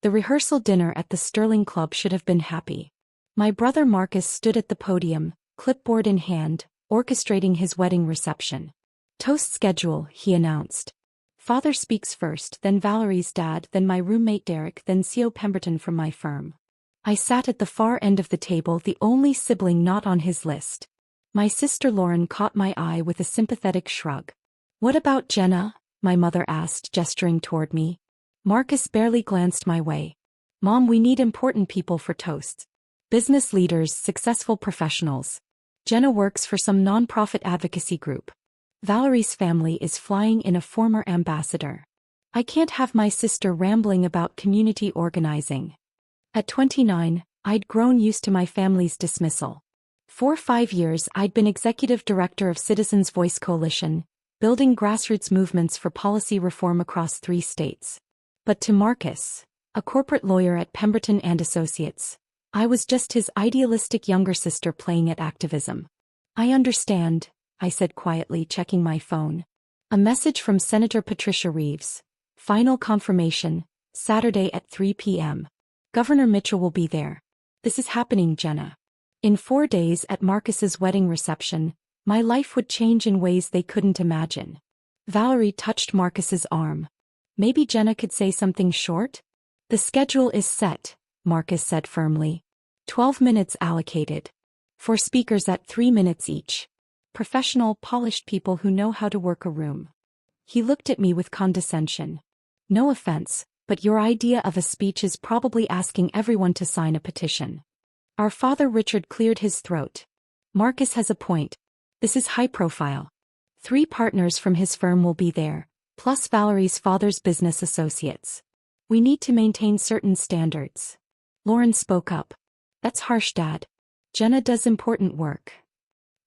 The rehearsal dinner at the Sterling Club should have been happy. My brother Marcus stood at the podium, clipboard in hand, orchestrating his wedding reception. Toast schedule, he announced. Father speaks first, then Valerie's dad, then my roommate Derek, then CEO Pemberton from my firm. I sat at the far end of the table, the only sibling not on his list. My sister Lauren caught my eye with a sympathetic shrug. "What about Jenna?" my mother asked, gesturing toward me. Marcus barely glanced my way. "Mom, we need important people for toasts. Business leaders, successful professionals. Jenna works for some non-profit advocacy group. Valerie's family is flying in a former ambassador. I can't have my sister rambling about community organizing." At 29, I'd grown used to my family's dismissal. For 5 years I'd been executive director of Citizens Voice Coalition, building grassroots movements for policy reform across 3 states. But to Marcus, a corporate lawyer at Pemberton and Associates, I was just his idealistic younger sister playing at activism. "I understand," I said quietly, checking my phone. A message from Senator Patricia Reeves. "Final confirmation, Saturday at 3 p.m. Governor Mitchell will be there. This is happening, Jenna." In 4 days at Marcus's wedding reception, my life would change in ways they couldn't imagine. Valerie touched Marcus's arm. "Maybe Jenna could say something short?" "The schedule is set," Marcus said firmly. 12 minutes allocated. 4 speakers at 3 minutes each. Professional, polished people who know how to work a room. He looked at me with condescension. "No offense, but your idea of a speech is probably asking everyone to sign a petition." Our father Richard cleared his throat. "Marcus has a point. This is high profile. 3 partners from his firm will be there, plus Valerie's father's business associates. We need to maintain certain standards." Lauren spoke up. "That's harsh, Dad. Jenna does important work."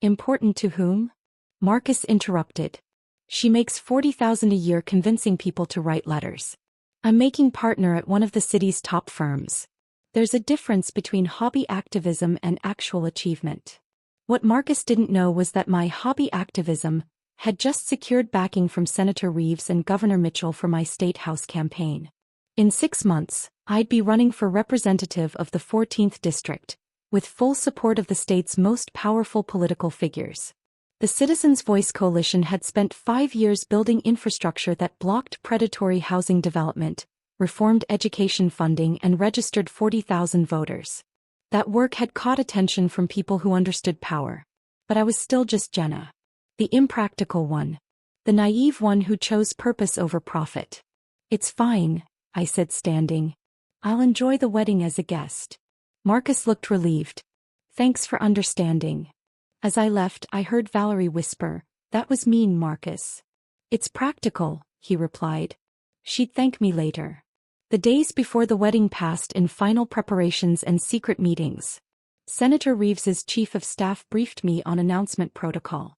"Important to whom?" Marcus interrupted. "She makes $40,000 a year convincing people to write letters. I'm making partner at one of the city's top firms. There's a difference between hobby activism and actual achievement." What Marcus didn't know was that my hobby activism had just secured backing from Senator Reeves and Governor Mitchell for my state house campaign. In 6 months, I'd be running for representative of the 14th district, with full support of the state's most powerful political figures. The Citizens Voice Coalition had spent 5 years building infrastructure that blocked predatory housing development, reformed education funding, and registered 40,000 voters. That work had caught attention from people who understood power. But I was still just Jenna. The impractical one. The naive one who chose purpose over profit. "It's fine," I said, standing. "I'll enjoy the wedding as a guest." Marcus looked relieved. "Thanks for understanding." As I left, I heard Valerie whisper, "That was mean, Marcus." "It's practical," he replied. She'd thank me later. The days before the wedding passed in final preparations and secret meetings. Senator Reeves's chief of staff briefed me on announcement protocol.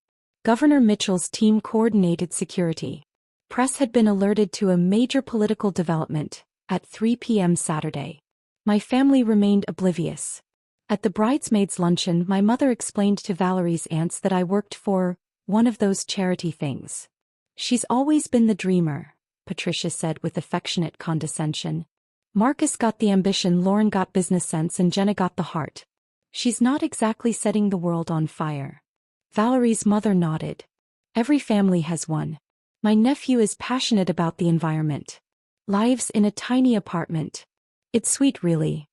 Governor Mitchell's team coordinated security. Press had been alerted to a major political development at 3 p.m. Saturday. My family remained oblivious. At the bridesmaids' luncheon, my mother explained to Valerie's aunts that I worked for one of those charity things. "She's always been the dreamer," Patricia said with affectionate condescension. "Marcus got the ambition, Lauren got business sense, and Jenna got the heart. She's not exactly setting the world on fire." Valerie's mother nodded. "Every family has one. My nephew is passionate about the environment. Lives in a tiny apartment. It's sweet, really."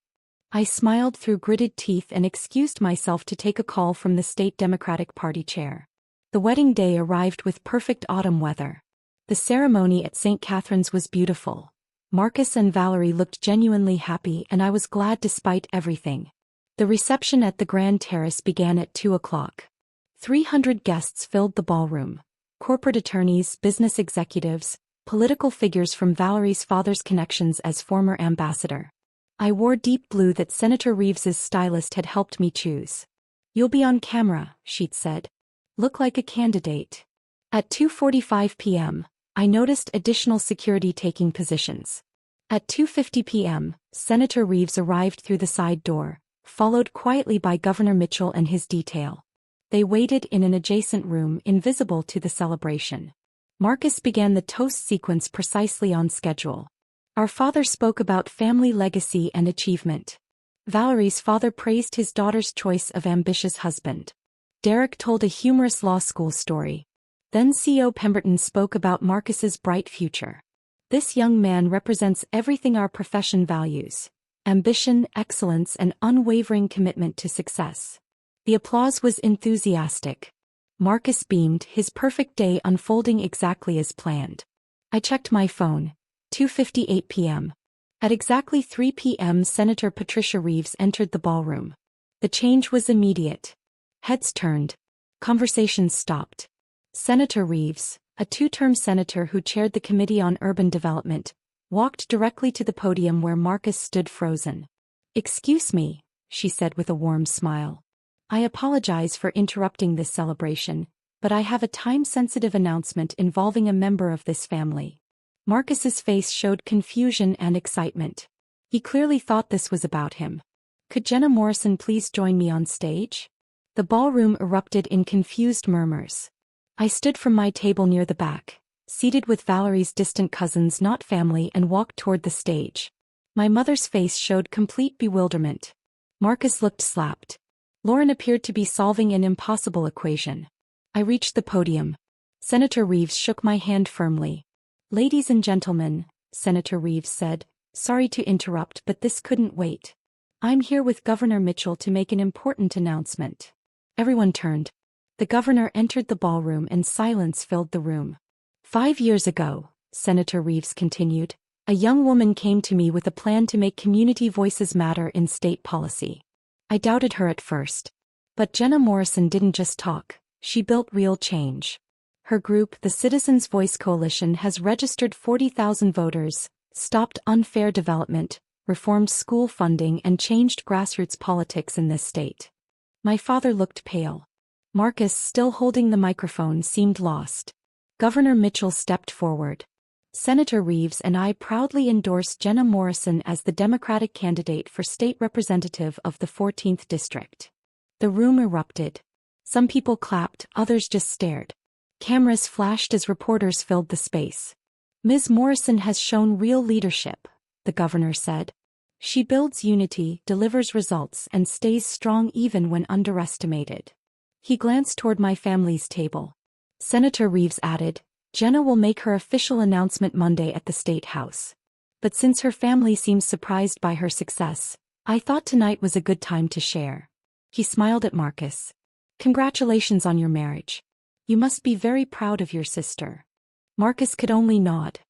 I smiled through gritted teeth and excused myself to take a call from the state Democratic Party chair. The wedding day arrived with perfect autumn weather. The ceremony at St. Catherine's was beautiful. Marcus and Valerie looked genuinely happy, and I was glad despite everything. The reception at the Grand Terrace began at 2 o'clock. 300 guests filled the ballroom. Corporate attorneys, business executives, political figures from Valerie's father's connections as former ambassador. I wore deep blue that Senator Reeves's stylist had helped me choose. "You'll be on camera," she'd said. "Look like a candidate." At 2:45 p.m., I noticed additional security taking positions. At 2:50 p.m., Senator Reeves arrived through the side door, followed quietly by Governor Mitchell and his detail. They waited in an adjacent room invisible to the celebration. Marcus began the toast sequence precisely on schedule. Our father spoke about family legacy and achievement. Valerie's father praised his daughter's choice of ambitious husband. Derek told a humorous law school story. Then CEO Pemberton spoke about Marcus's bright future. This young man represents everything our profession values: ambition, excellence, and unwavering commitment to success. The applause was enthusiastic. Marcus beamed, his perfect day unfolding exactly as planned. I checked my phone. 2:58 p.m. At exactly 3 p.m. Senator Patricia Reeves entered the ballroom. The change was immediate. Heads turned. Conversations stopped. Senator Reeves, a two-term senator who chaired the Committee on Urban Development, walked directly to the podium where Marcus stood frozen. "Excuse me," she said with a warm smile. "I apologize for interrupting this celebration, but I have a time-sensitive announcement involving a member of this family." Marcus's face showed confusion and excitement. He clearly thought this was about him. "Could Jenna Morrison please join me on stage?" The ballroom erupted in confused murmurs. I stood from my table near the back, seated with Valerie's distant cousins not family, and walked toward the stage. My mother's face showed complete bewilderment. Marcus looked slapped. Lauren appeared to be solving an impossible equation. I reached the podium. Senator Reeves shook my hand firmly. "Ladies and gentlemen," Senator Reeves said, "sorry to interrupt, but this couldn't wait. I'm here with Governor Mitchell to make an important announcement." Everyone turned. The governor entered the ballroom and silence filled the room. "5 years ago," Senator Reeves continued, "a young woman came to me with a plan to make community voices matter in state policy. I doubted her at first. But Jenna Morrison didn't just talk, she built real change. Her group, the Citizens' Voice Coalition, has registered 40,000 voters, stopped unfair development, reformed school funding, and changed grassroots politics in this state." My father looked pale. Marcus, still holding the microphone, seemed lost. Governor Mitchell stepped forward. "Senator Reeves and I proudly endorse Jenna Morrison as the Democratic candidate for state representative of the 14th District." The room erupted. Some people clapped, others just stared. Cameras flashed as reporters filled the space. "Ms. Morrison has shown real leadership," the governor said. "She builds unity, delivers results, and stays strong even when underestimated." He glanced toward my family's table. Senator Reeves added, "Jenna will make her official announcement Monday at the State House. But since her family seems surprised by her success, I thought tonight was a good time to share." He smiled at Marcus. "Congratulations on your marriage. You must be very proud of your sister." Marcus could only nod.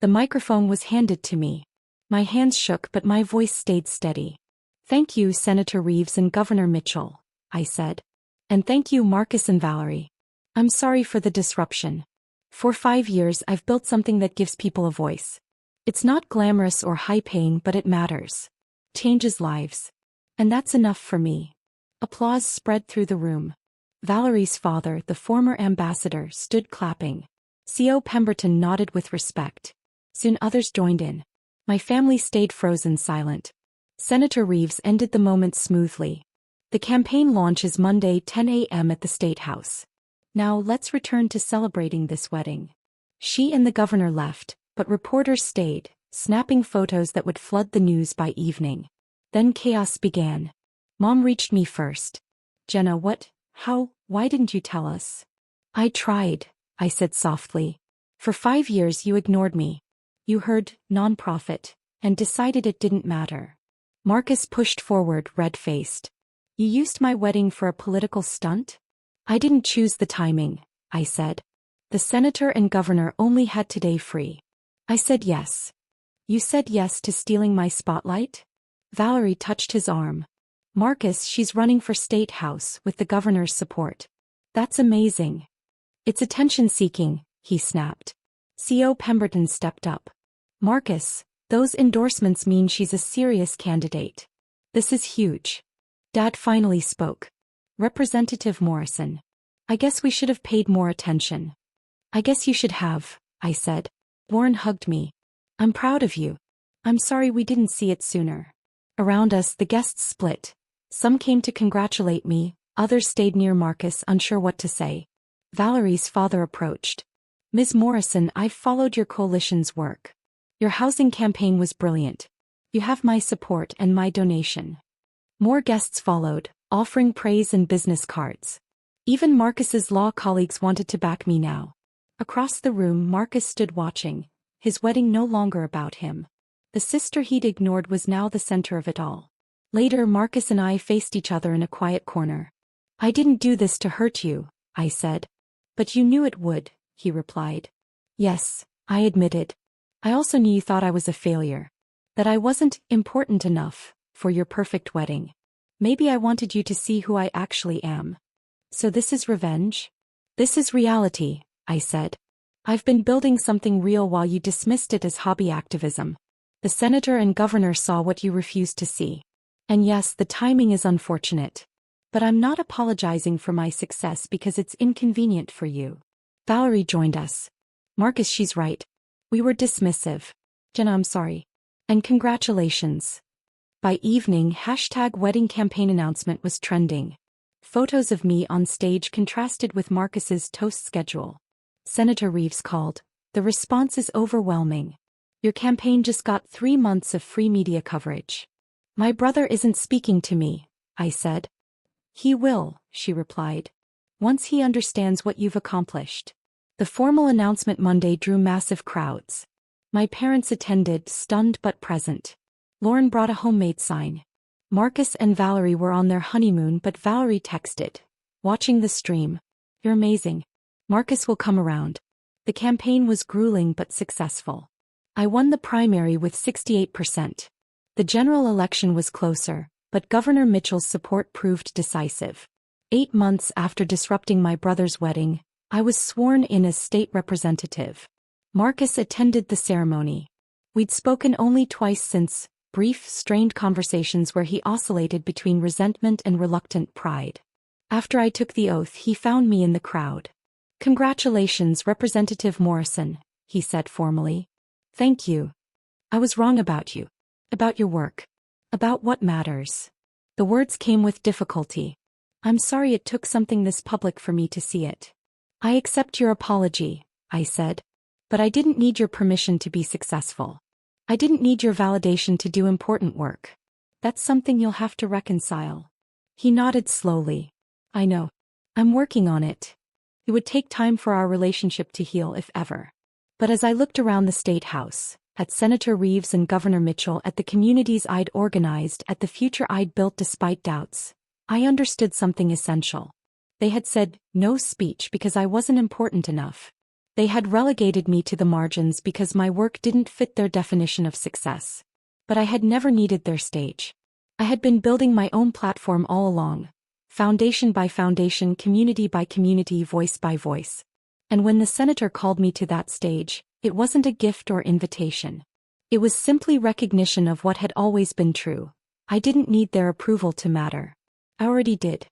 The microphone was handed to me. My hands shook but my voice stayed steady. "Thank you, Senator Reeves and Governor Mitchell," I said. "And thank you, Marcus and Valerie. I'm sorry for the disruption. For 5 years I've built something that gives people a voice. It's not glamorous or high-paying, but it matters. Changes lives. And that's enough for me." Applause spread through the room. Valerie's father, the former ambassador, stood clapping. CEO Pemberton nodded with respect. Soon others joined in. My family stayed frozen silent. Senator Reeves ended the moment smoothly. "The campaign launches Monday 10 a.m. at the State House. Now let's return to celebrating this wedding." She and the governor left, but reporters stayed, snapping photos that would flood the news by evening. Then chaos began. Mom reached me first. "Jenna, what? How? Why didn't you tell us?" "I tried," I said softly. "For 5 years you ignored me. You heard nonprofit and decided it didn't matter." Marcus pushed forward, red-faced. "You used my wedding for a political stunt?" "I didn't choose the timing," I said. "The senator and governor only had today free. I said yes." "You said yes to stealing my spotlight?" Valerie touched his arm. "Marcus, she's running for State House with the governor's support." "That's amazing." "It's attention-seeking," he snapped. CEO Pemberton stepped up. "Marcus, those endorsements mean she's a serious candidate. This is huge." Dad finally spoke. "Representative Morrison, I guess we should have paid more attention." "I guess you should have," I said. Lauren hugged me. "I'm proud of you. I'm sorry we didn't see it sooner." Around us the guests split. Some came to congratulate me, others stayed near Marcus, unsure what to say. Valerie's father approached. "Ms. Morrison, I've followed your coalition's work. Your housing campaign was brilliant. You have my support and my donation. More guests followed, offering praise and business cards. Even Marcus's law colleagues wanted to back me now. Across the room, Marcus stood watching, his wedding no longer about him. The sister he'd ignored was now the center of it all. Later, Marcus and I faced each other in a quiet corner. I didn't do this to hurt you, I said. But you knew it would, he replied. Yes, I admitted. I also knew you thought I was a failure. That I wasn't important enough for your perfect wedding. Maybe I wanted you to see who I actually am. So this is revenge? This is reality, I said. I've been building something real while you dismissed it as hobby activism. The senator and governor saw what you refused to see. And yes, the timing is unfortunate. But I'm not apologizing for my success because it's inconvenient for you. Valerie joined us. Marcus, she's right. We were dismissive. Jenna, I'm sorry. And congratulations. By evening, #wedding campaign announcement was trending. Photos of me on stage contrasted with Marcus's toast schedule. Senator Reeves called. The response is overwhelming. Your campaign just got 3 months of free media coverage. My brother isn't speaking to me, I said. He will, she replied. Once he understands what you've accomplished. The formal announcement Monday drew massive crowds. My parents attended, stunned but present. Lauren brought a homemade sign. Marcus and Valerie were on their honeymoon, but Valerie texted. Watching the stream. You're amazing. Marcus will come around. The campaign was grueling but successful. I won the primary with 68%. The general election was closer, but Governor Mitchell's support proved decisive. 8 months after disrupting my brother's wedding, I was sworn in as state representative. Marcus attended the ceremony. We'd spoken only twice since, brief, strained conversations where he oscillated between resentment and reluctant pride. After I took the oath, he found me in the crowd. Congratulations, Representative Morrison, he said formally. Thank you. I was wrong about you. About your work. About what matters. The words came with difficulty. I'm sorry it took something this public for me to see it. I accept your apology, I said. But I didn't need your permission to be successful. I didn't need your validation to do important work. That's something you'll have to reconcile. He nodded slowly. I know. I'm working on it. It would take time for our relationship to heal, if ever. But as I looked around the State House, at Senator Reeves and Governor Mitchell, at the communities I'd organized, at the future I'd built despite doubts, I understood something essential. They had said, no speech because I wasn't important enough. They had relegated me to the margins because my work didn't fit their definition of success. But I had never needed their stage. I had been building my own platform all along. Foundation by foundation, community by community, voice by voice. And when the senator called me to that stage, it wasn't a gift or invitation. It was simply recognition of what had always been true. I didn't need their approval to matter. I already did.